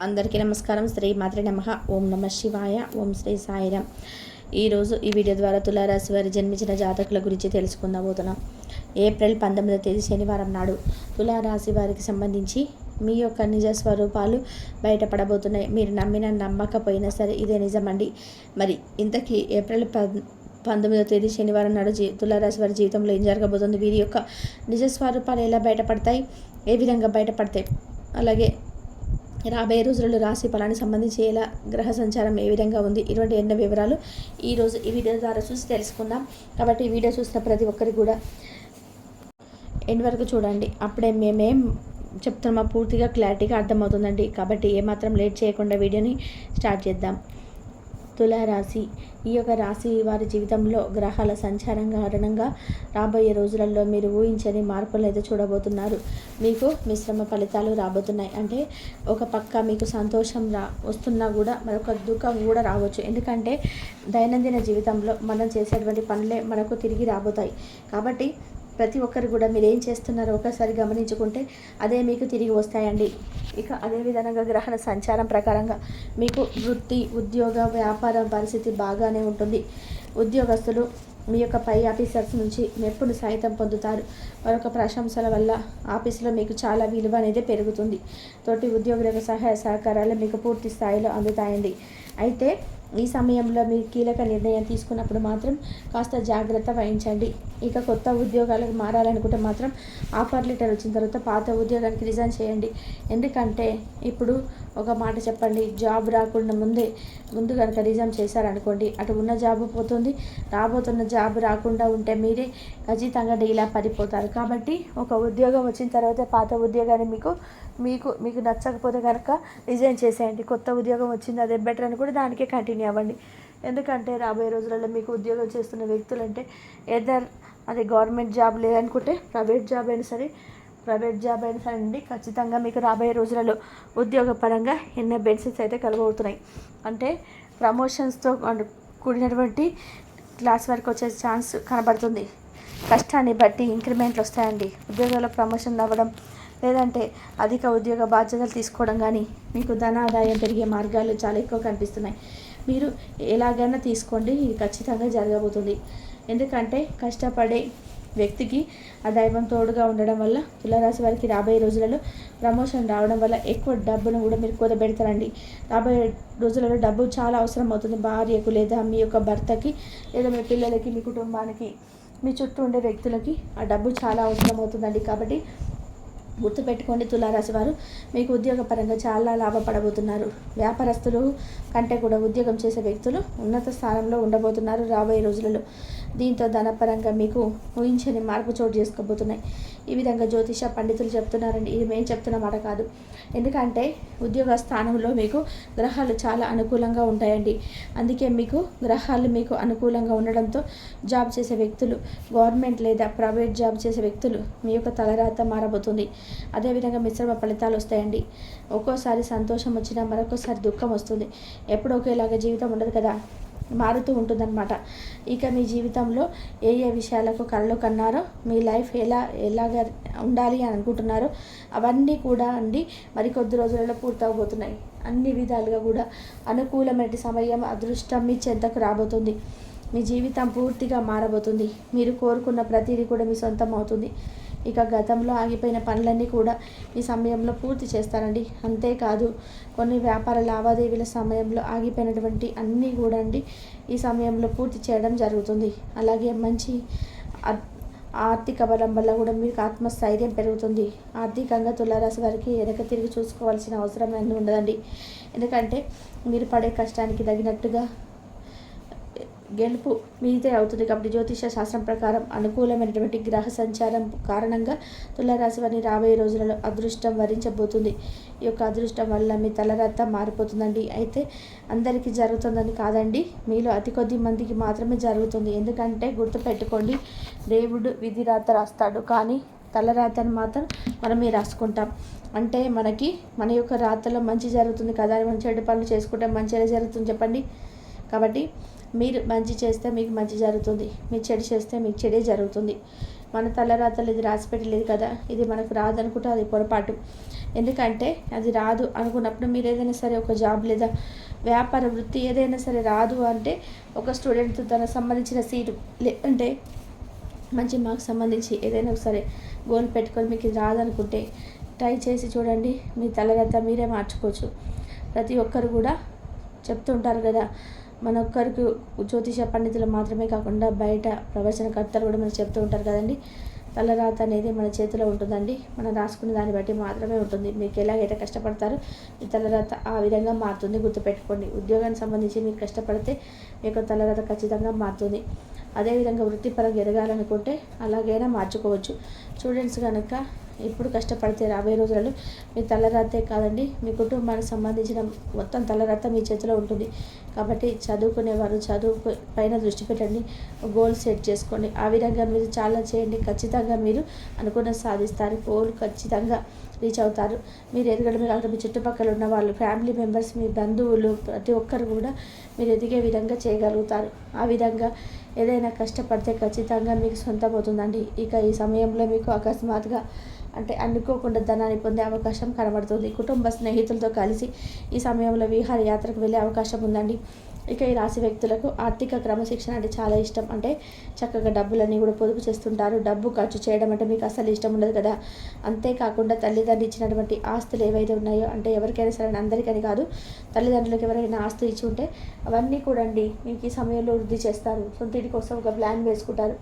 అందరికీ నమస్కారం. శ్రీ మాత్రే నమః. ఓం నమ శివాయ. ఓం శ్రీ సాయిరామ్. ఈరోజు ఈ వీడియో ద్వారా తులారాశి వారి జన్మించిన జాతకుల గురించి తెలుసుకుందాబోతున్నాం. ఏప్రిల్ 19వ తేదీ శనివారం నాడు తులారాశి వారికి సంబంధించి మీ యొక్క నిజ స్వరూపాలు బయటపడబోతున్నాయి. మీరు నమ్మినా నమ్మకపోయినా సరే ఇదే నిజమండి. మరి ఇంతకీ ఏప్రిల్ 19వ తేదీ శనివారం నాడు తులారాశి వారి జీవితంలో ఏం జరగబోతుంది, వీరి యొక్క నిజ స్వరూపాలు ఎలా బయటపడతాయి, ఏ విధంగా బయటపడతాయి, అలాగే రాబోయే రోజులలో రాశి ఫలానికి సంబంధించి ఎలా గ్రహ సంచారం ఏ విధంగా ఉంది, ఇటువంటి ఎన్నో వివరాలు ఈరోజు ఈ వీడియో ద్వారా చూసి తెలుసుకుందాం. కాబట్టి ఈ వీడియో చూసిన ప్రతి ఒక్కరికి కూడా ఎండ్ వరకు చూడండి. అప్పుడే మేమేం చెప్తున్నామో పూర్తిగా క్లారిటీగా అర్థమవుతుందండి. కాబట్టి ఏమాత్రం లేట్ చేయకుండా వీడియోని స్టార్ట్ చేద్దాం. తులారాశి, ఈ యొక్క రాశి వారి జీవితంలో గ్రహాల సంచారం కారణంగా రాబోయే రోజులలో మీరు ఊహించని మార్పులు అయితే చూడబోతున్నారు. మీకు మిశ్రమ ఫలితాలు రాబోతున్నాయి. అంటే ఒక పక్క మీకు సంతోషం వస్తున్నా కూడా మరొక దుఃఖం కూడా రావచ్చు. ఎందుకంటే దైనందిన జీవితంలో మనం చేసేటువంటి పనులే మనకు తిరిగి రాబోతాయి. కాబట్టి ప్రతి ఒక్కరు కూడా మీరు ఏం చేస్తున్నారో ఒకసారి గమనించుకుంటే అదే మీకు తిరిగి వస్తాయండి. ఇక అదేవిధంగా గ్రహణ సంచారం ప్రకారంగా మీకు వృత్తి, ఉద్యోగ, వ్యాపారం పరిస్థితి బాగానే ఉంటుంది. ఉద్యోగస్తులు మీ యొక్క పై ఆఫీసర్స్ నుంచి మెప్పును సైతం పొందుతారు. మరొక ప్రశంసల వల్ల ఆఫీసులో మీకు చాలా విలువ అనేది పెరుగుతుంది. తోటి ఉద్యోగులకు సహాయ సహకారాలు మీకు పూర్తి స్థాయిలో అందుతాయండి. అయితే ఈ సమయంలో మీరు కీలక నిర్ణయం తీసుకున్నప్పుడు మాత్రం కాస్త జాగ్రత్త వహించండి. ఇక కొత్త ఉద్యోగాలకు మారాలనుకుంటే మాత్రం ఆఫర్ లెటర్ వచ్చిన తర్వాత పాత ఉద్యోగానికి రిజైన్ చేయండి. ఎందుకంటే ఇప్పుడు ఒక మాట చెప్పండి, జాబ్ రాకుండా ముందు కనుక రిజైన్ చేశారనుకోండి, అటు ఉన్న జాబ్ పోతుంది, రాబోతున్న జాబ్ రాకుండా ఉంటే మీరే ఖచ్చితంగా డీలా పడిపోతారు. కాబట్టి ఒక ఉద్యోగం వచ్చిన తర్వాత పాత ఉద్యోగాన్ని మీకు నచ్చకపోతే కనుక రిజైన్ చేసేయండి. కొత్త ఉద్యోగం వచ్చింది అదే బెటర్ అని కూడా దానికే కంటిన్యూ అవ్వండి. ఎందుకంటే రాబోయే రోజులలో మీకు ఉద్యోగం చేస్తున్న వ్యక్తులు అంటే ఎదర్ అది గవర్నమెంట్ జాబ్ లేదనుకుంటే ప్రైవేట్ జాబ్ అయినా సరే అండి, ఖచ్చితంగా మీకు రాబోయే రోజులలో ఉద్యోగపరంగా ఎన్నో బెనిఫిట్స్ అయితే కలగబోతున్నాయి. అంటే ప్రమోషన్స్తో కూడినటువంటి క్లాస్ వరకు వచ్చే ఛాన్స్ కనబడుతుంది. కష్టాన్ని బట్టి ఇంక్రిమెంట్లు వస్తాయండి. ఉద్యోగాల్లో ప్రమోషన్లు అవ్వడం, లేదంటే అధిక ఉద్యోగ బాధ్యతలు తీసుకోవడం, కానీ మీకు ధనాదాయం పెరిగే మార్గాలు చాలా ఎక్కువ కనిపిస్తున్నాయి. మీరు ఎలాగైనా తీసుకోండి, ఇది ఖచ్చితంగా జరగబోతుంది. ఎందుకంటే కష్టపడే వ్యక్తికి ఆ దైవం తోడుగా ఉండడం వల్ల తులారాశి వారికి రాబోయే రోజులలో ప్రమోషన్ రావడం వల్ల ఎక్కువ డబ్బును కూడా మీరు కూడబెడతారండి. రాబోయే రోజులలో డబ్బు చాలా అవసరం అవుతుంది. భార్యకు లేదా మీ యొక్క భర్తకి లేదా మీ పిల్లలకి, మీ కుటుంబానికి, మీ చుట్టూ ఉండే వ్యక్తులకి ఆ డబ్బు చాలా అవసరం అవుతుందండి. కాబట్టి గుర్తుపెట్టుకోండి, తులారాశి వారు మీకు ఉద్యోగపరంగా చాలా లాభపడబోతున్నారు. వ్యాపారస్తులు కంటే కూడా ఉద్యోగం చేసే వ్యక్తులు ఉన్నత స్థానంలో ఉండబోతున్నారు రాబోయే రోజులలో. దీంతో ధనపరంగా మీకు ఊహించని మార్పు చోటు చేసుకోబోతున్నాయి. ఈ విధంగా జ్యోతిష పండితులు చెప్తున్నారండి. ఇది మేము చెప్తున్న మాట కాదు. ఎందుకంటే ఉద్యోగ స్థానంలో మీకు గ్రహాలు చాలా అనుకూలంగా ఉంటాయండి. అందుకే మీకు గ్రహాలు మీకు అనుకూలంగా ఉండడంతో జాబ్ చేసే వ్యక్తులు, గవర్నమెంట్ లేదా ప్రైవేట్ జాబ్ చేసే వ్యక్తులు మీ యొక్క తలరాత మారబోతుంది. అదేవిధంగా మిశ్రమ ఫలితాలు వస్తాయండి. ఒక్కోసారి సంతోషం వచ్చినా మరొకసారి దుఃఖం వస్తుంది. ఎప్పుడు ఒకేలాగా జీవితం ఉండదు కదా, మారుతూ ఉంటుందన్నమాట. ఇక మీ జీవితంలో ఏ విషయాలకు కలలు కన్నారో, మీ లైఫ్ ఎలాగ ఉండాలి అని అనుకుంటున్నారో అవన్నీ కూడా అండి మరికొద్ది రోజులలో పూర్తవబోతున్నాయి. అన్ని విధాలుగా కూడా అనుకూలమైన సమయం, అదృష్టం మీ చెంతకు రాబోతుంది. మీ జీవితం పూర్తిగా మారబోతుంది. మీరు కోరుకున్న ప్రతిదీ కూడా మీ సొంతం అవుతుంది. ఇక గతంలో ఆగిపోయిన పనులన్నీ కూడా ఈ సమయంలో పూర్తి చేస్తారండి. అంతేకాదు కొన్ని వ్యాపార లావాదేవీల సమయంలో ఆగిపోయినటువంటి అన్నీ కూడా అండి ఈ సమయంలో పూర్తి చేయడం జరుగుతుంది. అలాగే మంచి ఆర్థిక బలం వల్ల కూడా మీకు ఆత్మస్థైర్యం పెరుగుతుంది. ఆర్థికంగా తులారాశి వారికి వెనక తిరిగి చూసుకోవాల్సిన అవసరం అనేది ఉండదండి. ఎందుకంటే మీరు పడే కష్టానికి తగినట్టుగా గెలుపు మీదే అవుతుంది. కాబట్టి జ్యోతిష శాస్త్రం ప్రకారం అనుకూలమైనటువంటి గ్రహ సంచారం కారణంగా తులారాశి వారిని రాబోయే రోజులలో అదృష్టం వరించబోతుంది. ఈ యొక్క అదృష్టం వల్ల మీ తలరాత మారిపోతుందండి. అయితే అందరికీ జరుగుతుందని కాదండి, మీలో అతి కొద్ది మందికి మాత్రమే జరుగుతుంది. ఎందుకంటే గుర్తుపెట్టుకోండి, దేవుడు విధి రాత రాస్తాడు, కానీ తలరాతను మాత్రం మనమే రాసుకుంటాం. అంటే మన యొక్క రాతలో మంచి జరుగుతుంది కదా అని మనం చెడు పనులు చేసుకుంటే మంచి ఎలా జరుగుతుంది చెప్పండి. కాబట్టి మీరు మంచి చేస్తే మీకు మంచి జరుగుతుంది, మీరు చెడు చేస్తే మీకు చెడే జరుగుతుంది. మన తలరాతలు ఇది రాసి పెట్టలేదు కదా, ఇది మనకు రాదనుకుంటే అది పొరపాటు. ఎందుకంటే అది రాదు అనుకున్నప్పుడు మీరు ఏదైనా సరే ఒక జాబ్ లేదా వ్యాపార వృత్తి ఏదైనా సరే రాదు అంటే ఒక స్టూడెంట్ తనకు సంబంధించిన సీటు అంటే మంచి మార్క్స్ సంబంధించి ఏదైనా సరే గోల్ పెట్టుకొని మీకు ఇది రాదనుకుంటే ట్రై చేసి చూడండి. మీ తలరాత మీరే మార్చుకోవచ్చు. ప్రతి ఒక్కరు కూడా చెప్తుంటారు కదా, మన ఒక్కరికి జ్యోతిష పండితులు మాత్రమే కాకుండా బయట ప్రవచనకర్తలు కూడా మనకు చెప్తూ ఉంటారు కదండి. తలరాత అనేది మన చేతిలో ఉంటుందండి. మనం రాసుకునే దాన్ని బట్టి మాత్రమే ఉంటుంది. మీకు ఎలాగైతే కష్టపడతారో మీ తలరాత ఆ విధంగా మారుతుంది. గుర్తుపెట్టుకోండి. ఉద్యోగానికి సంబంధించి మీరు కష్టపడితే మీ యొక్క తలరాత ఖచ్చితంగా మారుతుంది. అదేవిధంగా వృత్తిపరంగా ఎదగాలనుకుంటే అలాగైనా మార్చుకోవచ్చు. స్టూడెంట్స్ కనుక ఇప్పుడు కష్టపడితే రాబోయే రోజులలో మీ తలరాతే కాదండి, మీ కుటుంబానికి సంబంధించిన మొత్తం తలరాత మీ చేతిలో ఉంటుంది. కాబట్టి చదువుకునేవారు చదువు పైన దృష్టి పెట్టండి. గోల్ సెట్ చేసుకోండి. ఆ విధంగా మీరు చాలా చేయండి. ఖచ్చితంగా మీరు అనుకున్న సాధిస్తారు. గోల్ ఖచ్చితంగా రీచ్ అవుతారు. మీరు ఎదగడమే కాకుండా మీ చుట్టుపక్కల ఉన్న వాళ్ళు, ఫ్యామిలీ మెంబర్స్, మీ బంధువులు ప్రతి ఒక్కరు కూడా మీరు ఎదిగే విధంగా చేయగలుగుతారు. ఆ విధంగా ఏదైనా కష్టపడితే ఖచ్చితంగా మీకు సొంతం అవుతుందండి. ఇక ఈ సమయంలో మీకు అకస్మాత్తుగా అంటే అనుకోకుండా ధనాన్ని పొందే అవకాశం కనబడుతుంది. కుటుంబ స్నేహితులతో కలిసి ఈ సమయంలో విహారయాత్రకు వెళ్ళే అవకాశం ఉందండి. ఇక ఈ రాశి వ్యక్తులకు ఆర్థిక క్రమశిక్షణ అంటే చాలా ఇష్టం. అంటే చక్కగా డబ్బులన్నీ కూడా పొదుపు చేస్తుంటారు. డబ్బు ఖర్చు చేయడం అంటే మీకు అసలు ఇష్టం ఉండదు కదా. అంతేకాకుండా తల్లిదండ్రులు ఇచ్చినటువంటి ఆస్తులు ఏవైతే ఉన్నాయో, అంటే ఎవరికైనా సరే, అందరికని కాదు, తల్లిదండ్రులకు ఎవరైనా ఆస్తులు ఇచ్చి ఉంటే అవన్నీ కూడా అండి మీకు ఈ సమయంలో వృద్ధి చేస్తారు. సొంత ఇంటి కోసం ఒక ప్లాన్ వేసుకుంటారు.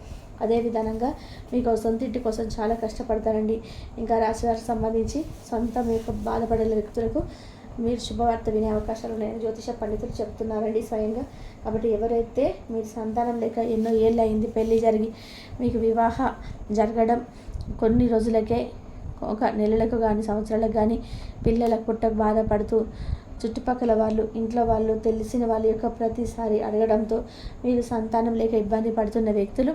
అదే విధంగా మీకు సొంత ఇంటి కోసం చాలా కష్టపడతారండి. ఇంకా రాశి వారికి సంబంధించి సొంత మీకు బాధపడే వ్యక్తులకు మీరు శుభవార్త వినే అవకాశాలు ఉన్నాయని జ్యోతిష పండితులు చెప్తున్నారండి స్వయంగా. కాబట్టి ఎవరైతే మీరు సంతానం లేక ఎన్నో ఏళ్ళు అయింది పెళ్ళి జరిగి మీకు వివాహ జరగడం కొన్ని రోజులకే, ఒక నెలలకు కానీ సంవత్సరాలకు కానీ పిల్లలకు పుట్టకు బాధపడుతూ చుట్టుపక్కల వాళ్ళు, ఇంట్లో వాళ్ళు, తెలిసిన వాళ్ళ యొక్క ప్రతిసారి అడగడంతో మీరు సంతానం లేక ఇబ్బంది పడుతున్న వ్యక్తులు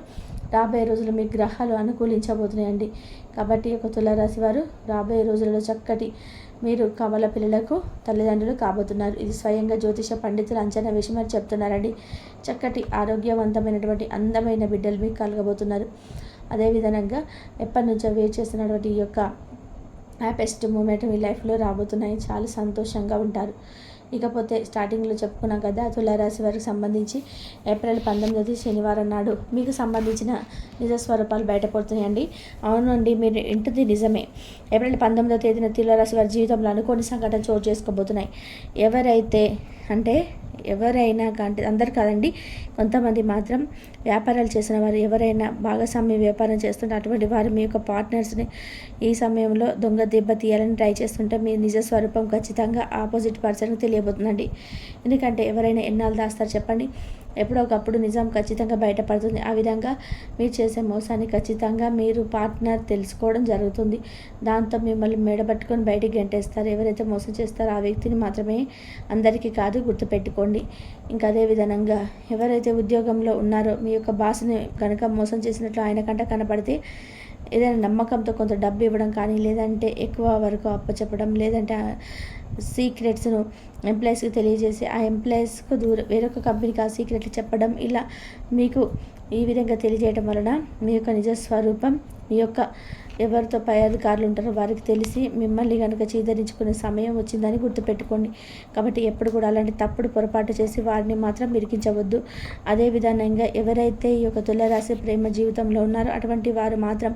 రాబోయే రోజులు మీ గ్రహాలు అనుకూలించబోతున్నాయండి. కాబట్టి ఒక తులారాశి వారు రాబోయే రోజులలో చక్కటి మీరు కమల పిల్లలకు తల్లిదండ్రులు కాబోతున్నారు. ఇది స్వయంగా జ్యోతిష పండితులు అంచనా వేసి మరి చెప్తున్నారండి. చక్కటి ఆరోగ్యవంతమైనటువంటి అందమైన బిడ్డలు మీకు కలగబోతున్నారు. అదేవిధంగా ఎప్పటి నుంచో వెయిట్ చేస్తున్నటువంటి ఈ యొక్క హ్యాపీయెస్ట్ మూమెంట్ మీ లైఫ్లో రాబోతున్నాయి. చాలా సంతోషంగా ఉంటారు. ఇకపోతే స్టార్టింగ్లో చెప్పుకున్నాం కదా, తులారాశి వారికి సంబంధించి ఏప్రిల్ 19 శనివారం నాడు మీకు సంబంధించిన నిజ స్వరూపాలు బయటపడుతున్నాయండి. అవునండి, మీరు ఇంటిది నిజమే. ఏప్రిల్ 19వ తేదీన తులారాశి వారి జీవితంలో అనుకోని సంఘటనలు చోటు చేసుకోబోతున్నాయి. ఎవరైనా అంటే అందరు కాదండి, కొంతమంది మాత్రం వ్యాపారాలు చేసిన వారు, ఎవరైనా భాగస్వామ్య వ్యాపారం చేస్తుంటే అటువంటి వారు మీ యొక్క పార్ట్నర్స్ని ఈ సమయంలో దొంగ దెబ్బ తీయాలని ట్రై చేస్తుంటే మీ నిజ స్వరూపం ఖచ్చితంగా ఆపోజిట్ పర్సన్కి తెలియబోతుందండి. ఎందుకంటే ఎవరైనా ఎన్నాళ్ళు దాస్తారు చెప్పండి? ఎప్పుడో ఒకప్పుడు నిజం ఖచ్చితంగా బయటపడుతుంది. ఆ విధంగా మీరు చేసే మోసాన్ని ఖచ్చితంగా మీరు పార్ట్నర్ తెలుసుకోవడం జరుగుతుంది. దాంతో మిమ్మల్ని మెడబట్టుకొని బయటికి గంటేస్తారు. ఎవరైతే మోసం చేస్తారో ఆ వ్యక్తిని మాత్రమే, అందరికీ కాదు, గుర్తుపెట్టుకోండి. ఇంకా అదే విధంగా ఎవరైతే ఉద్యోగంలో ఉన్నారో మీ యొక్క బాస్ని కనుక మోసం చేసినట్లు ఆయన కంట కనపడితే ఏదైనా నమ్మకంతో కొంత డబ్బు ఇవ్వడం కానీ, లేదంటే ఎక్కువ వరకు అప్పచెప్పడం, లేదంటే సీక్రెట్స్ను ఎంప్లాయీస్కి తెలియజేసి ఆ ఎంప్లాయీస్కు వేరొక కంపెనీకి ఆ సీక్రెట్లు చెప్పడం, ఇలా మీకు ఈ విధంగా తెలియజేయడం వలన మీ యొక్క నిజ స్వరూపం, మీ యొక్క ఎవరితో పై అధికారులు ఉంటారో వారికి తెలిసి మిమ్మల్ని కనుక చీదరించుకునే సమయం వచ్చిందని గుర్తుపెట్టుకోండి. కాబట్టి ఎప్పుడు కూడా అలాంటి తప్పుడు పొరపాటు చేసి వారిని మాత్రం ఇరికించవద్దు. అదే విధంగా ఎవరైతే ఈ యొక్క తులారాశి ప్రేమ జీవితంలో ఉన్నారో అటువంటి వారు మాత్రం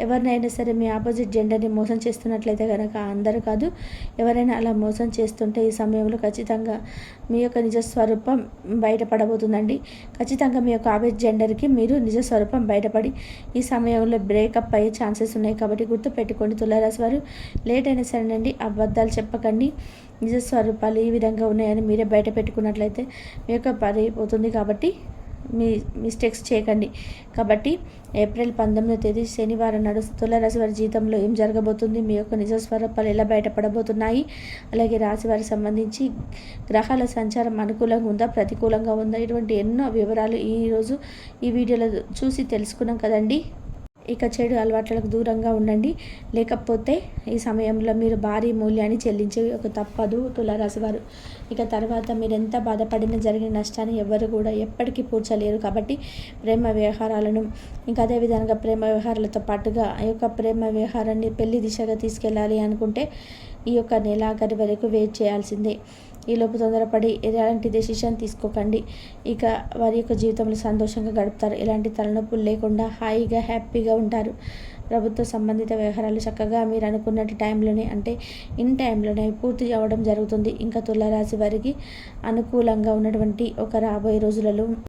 ఎవరినైనా సరే మీ ఆపోజిట్ జెండర్ని మోసం చేస్తున్నట్లయితే కనుక, అందరూ కాదు, ఎవరైనా అలా మోసం చేస్తుంటే ఈ సమయంలో ఖచ్చితంగా మీ యొక్క నిజ స్వరూపం బయటపడబోతుందండి. ఖచ్చితంగా మీ యొక్క ఆపోజిట్ జెండర్కి మీరు నిజ స్వరూపం బయటపడి ఈ సమయంలో బ్రేకప్ అయ్యే ఛాన్సెస్ ఉన్నాయి. కాబట్టి గుర్తుపెట్టుకోండి తులారాశి వారు, లేట్ అయినా సరేనండి, అబద్ధాలు చెప్పకండి. నిజ స్వరూపాలు ఈ విధంగా ఉన్నాయని మీరే బయట పెట్టుకున్నట్లయితే మీ యొక్క పని పోతుంది. కాబట్టి మీ మిస్టేక్స్ చేయకండి. కాబట్టి ఏప్రిల్ 19వ తేదీ శనివారం నాడు తులారాశి వారి జీవితంలో ఏం జరగబోతుంది, మీ యొక్క నిజ స్వరూపాలు ఎలా బయటపడబోతున్నాయి, అలాగే రాశి వారికి సంబంధించి గ్రహాల సంచారం అనుకూలంగా ఉందా, ప్రతికూలంగా ఉందా, ఇటువంటి ఎన్నో వివరాలు ఈరోజు ఈ వీడియోలో చూసి తెలుసుకున్నాం కదండి. ఇక చెడు అలవాట్లకు దూరంగా ఉండండి. లేకపోతే ఈ సమయంలో మీరు భారీ మూల్యాన్ని చెల్లించే ఒక తప్పదు తులారాశి వారు. ఇక తర్వాత మీరు ఎంత బాధపడినా జరిగిన నష్టాన్ని ఎవరు కూడా ఎప్పటికీ పూడ్చలేరు. కాబట్టి ప్రేమ వ్యవహారాలను ఇంకా అదేవిధంగా ప్రేమ వ్యవహారాలతో పాటుగా ఈ యొక్క ప్రేమ వ్యవహారాన్ని పెళ్లి దిశగా తీసుకెళ్ళాలి అనుకుంటే ఈ యొక్క నెలాఖరు వరకు వెయిట్ చేయాల్సిందే. ఈలోపు తొందరపడి ఎలాంటి డెసిషన్ తీసుకోకండి. ఇక వారి యొక్క జీవితంలో సంతోషంగా గడుపుతారు. ఎలాంటి తలనొప్పులు లేకుండా హాయిగా హ్యాపీగా ఉంటారు. ప్రభుత్వ సంబంధిత వ్యవహారాలు చక్కగా మీరు అనుకున్నట్టు టైంలోనే అంటే ఇన్ టైంలోనే పూర్తి అవ్వడం జరుగుతుంది. ఇంకా తులారాశి వారికి అనుకూలంగా ఉన్నటువంటి ఒక రాబోయే రోజులలో